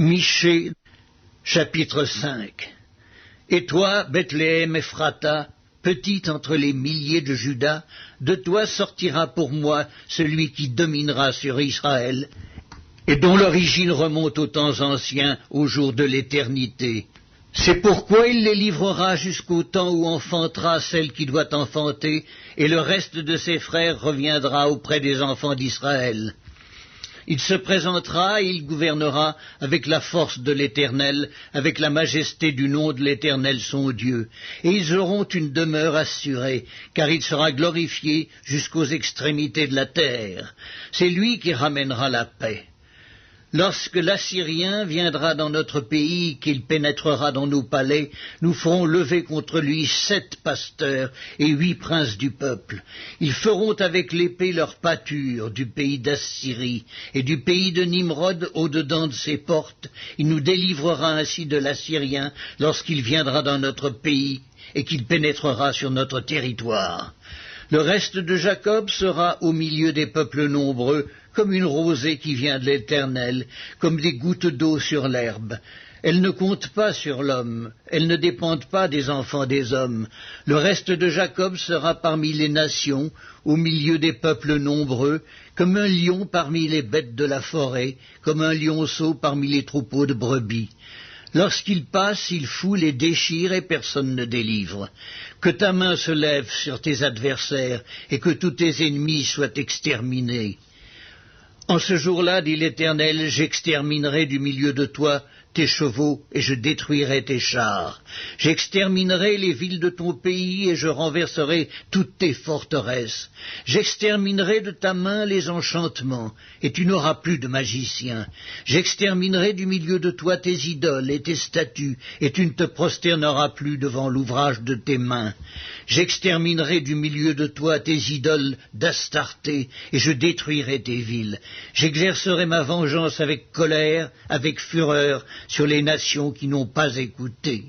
Michée, chapitre 5. Et toi, Bethléem Ephrata, petite entre les milliers de Juda, de toi sortira pour moi celui qui dominera sur Israël, et dont l'origine remonte aux temps anciens, au jour de l'éternité. C'est pourquoi il les livrera jusqu'au temps où enfantera celle qui doit enfanter, et le reste de ses frères reviendra auprès des enfants d'Israël. Il se présentera et il gouvernera avec la force de l'Éternel, avec la majesté du nom de l'Éternel son Dieu. Et ils auront une demeure assurée, car il sera glorifié jusqu'aux extrémités de la terre. C'est lui qui ramènera la paix. Lorsque l'Assyrien viendra dans notre pays, qu'il pénétrera dans nos palais, nous ferons lever contre lui 7 pasteurs et 8 princes du peuple. Ils feront avec l'épée leur pâture du pays d'Assyrie et du pays de Nimrod au-dedans de ses portes. Il nous délivrera ainsi de l'Assyrien lorsqu'il viendra dans notre pays et qu'il pénétrera sur notre territoire. Le reste de Jacob sera au milieu des peuples nombreux, comme une rosée qui vient de l'Éternel, comme des gouttes d'eau sur l'herbe. Elles ne comptent pas sur l'homme, elles ne dépendent pas des enfants des hommes. Le reste de Jacob sera parmi les nations, au milieu des peuples nombreux, comme un lion parmi les bêtes de la forêt, comme un lionceau parmi les troupeaux de brebis. Lorsqu'il passe, il foule et déchire et personne ne délivre. Que ta main se lève sur tes adversaires et que tous tes ennemis soient exterminés. En ce jour-là, dit l'Éternel, j'exterminerai du milieu de toi tes chevaux et je détruirai tes chars. J'exterminerai les villes de ton pays et je renverserai toutes tes forteresses. J'exterminerai de ta main les enchantements et tu n'auras plus de magiciens. J'exterminerai du milieu de toi tes idoles et tes statues et tu ne te prosterneras plus devant l'ouvrage de tes mains. J'exterminerai du milieu de toi tes idoles d'Astarté et je détruirai tes villes. J'exercerai ma vengeance avec colère, avec fureur, sur les nations qui n'ont pas écouté.